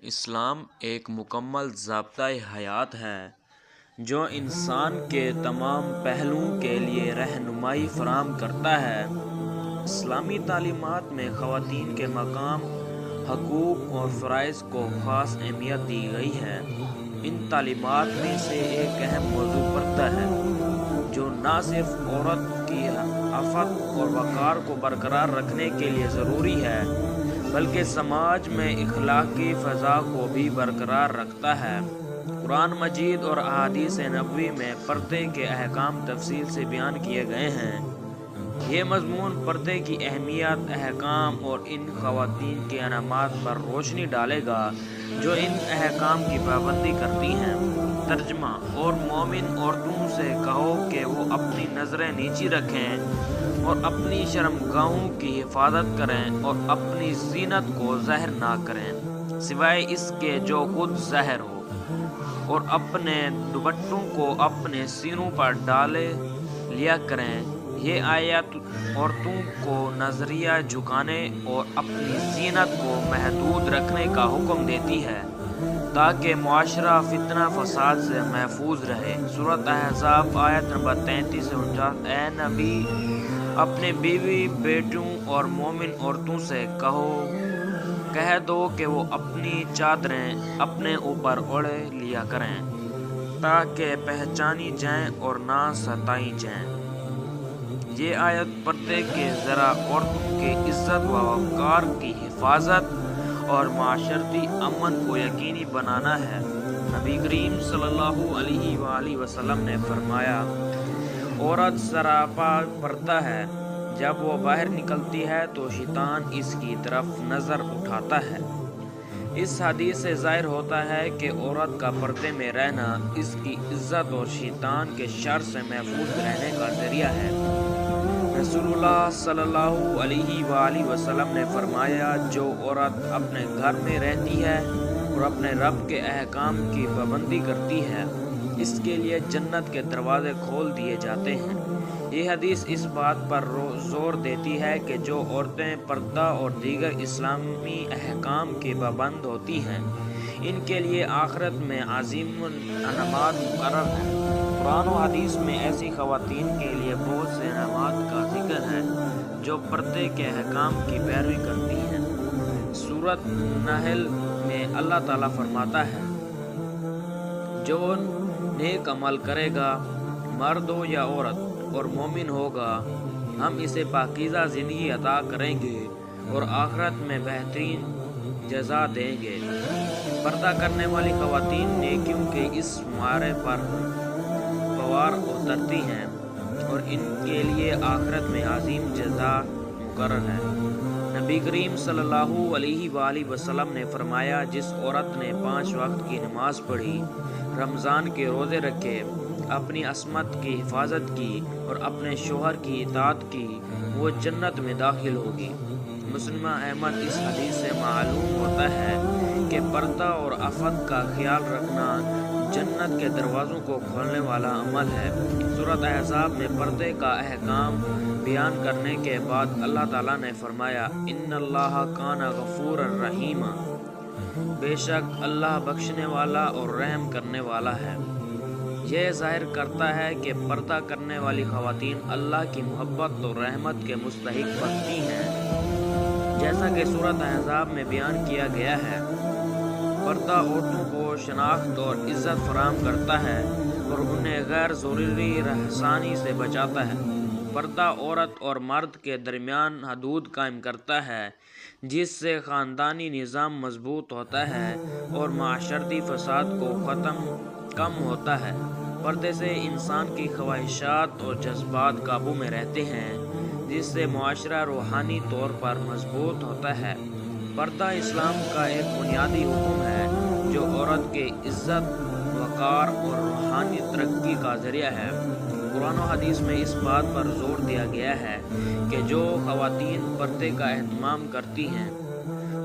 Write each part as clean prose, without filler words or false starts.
اسلام ایک مکمل ضابطۂ حیات ہے جو انسان کے تمام پہلوؤں کے لیے رہنمائی فراہم کرتا ہے۔ اسلامی تعلیمات میں خواتین کے مقام، حقوق اور فرائض کو خاص اہمیت دی گئی ہے۔ ان تعلیمات میں سے ایک اہم موضوع پردہ ہے، جو نہ صرف عورت کی عفت اور وقار کو برقرار رکھنے کے لیے ضروری ہے بلکہ سماج میں اخلاقی فضا کو بھی برقرار رکھتا ہے۔ قرآن مجید اور احادیث نبوی میں پردے کے احکام تفصیل سے بیان کیے گئے ہیں۔ یہ مضمون پردے کی اہمیت، احکام اور ان خواتین کے انعامات پر روشنی ڈالے گا جو ان احکام کی پابندی کرتی ہیں۔ ترجمہ: اور مومن عورتوں سے کہو کہ وہ اپنی نظریں نیچی رکھیں اور اپنی شرمگاہوں کی حفاظت کریں اور اپنی زینت کو ظاہر نہ کریں سوائے اس کے جو خود ظاہر ہو، اور اپنے دوپٹوں کو اپنے سینوں پر ڈالے لیا کریں۔ یہ آیت عورتوں کو نظریہ جھکانے اور اپنی زینت کو محدود رکھنے کا حکم دیتی ہے تاکہ معاشرہ فتنہ فساد سے محفوظ رہے۔ سورۃ احزاب آیت نمبر 33 سے 49۔ اے نبی، اپنے بیوی بیٹوں اور مومن عورتوں سے کہہ دو کہ وہ اپنی چادریں اپنے اوپر اوڑھ لیا کریں تاکہ پہچانی جائیں اور نہ ستائی جائیں۔ یہ آیت پردے کے ذریعہ عورتوں کے عزت و وقار کی حفاظت اور معاشرتی امن کو یقینی بنانا ہے۔ نبی کریم صلی اللہ علیہ وآلہ وسلم نے فرمایا، عورت سراپا پردہ ہے، جب وہ باہر نکلتی ہے تو شیطان اس کی طرف نظر اٹھاتا ہے۔ اس حدیث سے ظاہر ہوتا ہے کہ عورت کا پردے میں رہنا اس کی عزت اور شیطان کے شر سے محفوظ رہنے کا ذریعہ ہے۔ رسول اللہ صلی اللہ علیہ وآلہ وسلم نے فرمایا، جو عورت اپنے گھر میں رہتی ہے اور اپنے رب کے احکام کی پابندی کرتی ہے، اس کے لیے جنت کے دروازے کھول دیے جاتے ہیں۔ یہ حدیث اس بات پر زور دیتی ہے کہ جو عورتیں پردہ اور دیگر اسلامی احکام کی پابند ہوتی ہیں، ان کے لیے آخرت میں عظیم انعامات مقرر ہیں۔ قرآن و حدیث میں ایسی خواتین کے لیے بہت سے انعامات کا ذکر ہے جو پردے کے احکام کی پیروی کرتی ہیں۔ سورۃ نحل میں اللہ تعالیٰ فرماتا ہے، جو نیک عمل کرے گا، مرد ہو یا عورت، اور مومن ہوگا، ہم اسے پاکیزہ زندگی عطا کریں گے اور آخرت میں بہترین جزا دیں گے۔ پردہ کرنے والی خواتین نیکیوں کے اس مارے پر سوار اترتی ہیں اور ان کے لیے آخرت میں عظیم جزا مقرر ہے۔ نبی کریم صلی اللہ علیہ وآلہ وسلم نے فرمایا، جس عورت نے 5 وقت کی نماز پڑھی، رمضان کے روزے رکھے، اپنی عصمت کی حفاظت کی اور اپنے شوہر کی اطاعت کی، وہ جنت میں داخل ہوگی۔ مسلم احمد۔ اس حدیث سے معلوم ہوتا ہے کہ پردہ اور عفت کا خیال رکھنا جنت کے دروازوں کو کھولنے والا عمل ہے۔ سورۃ احزاب میں پردے کا احکام بیان کرنے کے بعد اللہ تعالیٰ نے فرمایا، ان اللہ کان غفورا رحیما، بے شک اللہ بخشنے والا اور رحم کرنے والا ہے۔ یہ ظاہر کرتا ہے کہ پردہ کرنے والی خواتین اللہ کی محبت اور رحمت کے مستحق بنتی ہیں، جیسا کہ سورۃ احزاب میں بیان کیا گیا ہے۔ پردہ عورتوں کو شناخت اور عزت فراہم کرتا ہے اور انہیں غیر ضروری رہسانی سے بچاتا ہے۔ پردہ عورت اور مرد کے درمیان حدود قائم کرتا ہے، جس سے خاندانی نظام مضبوط ہوتا ہے اور معاشرتی فساد کو کم ہوتا ہے۔ پردے سے انسان کی خواہشات اور جذبات قابو میں رہتے ہیں، جس سے معاشرہ روحانی طور پر مضبوط ہوتا ہے۔ پردہ اسلام کا ایک بنیادی حکم ہے جو عورت کے عزت، وقار اور روحانی ترقی کا ذریعہ ہے۔ قرآن و حدیث میں اس بات پر زور دیا گیا ہے کہ جو خواتین پردے کا اہتمام کرتی ہیں،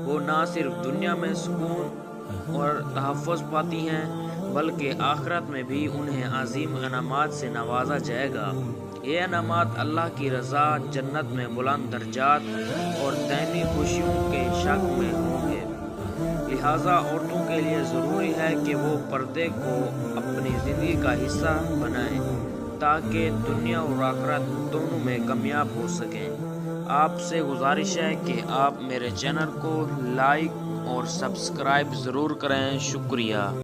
وہ نہ صرف دنیا میں سکون اور تحفظ پاتی ہیں بلکہ آخرت میں بھی انہیں عظیم انعامات سے نوازا جائے گا۔ یہ انعامات اللہ کی رضا، جنت میں بلند درجات اور دائمی خوشیوں کے شک میں ہوں گے۔ لہٰذا عورتوں کے لیے ضروری ہے کہ وہ پردے کو اپنی زندگی کا حصہ بنائیں تاکہ دنیا اور آخرت دونوں میں کامیاب ہو سکیں۔ آپ سے گزارش ہے کہ آپ میرے چینل کو لائک اور سبسکرائب ضرور کریں۔ شکریہ۔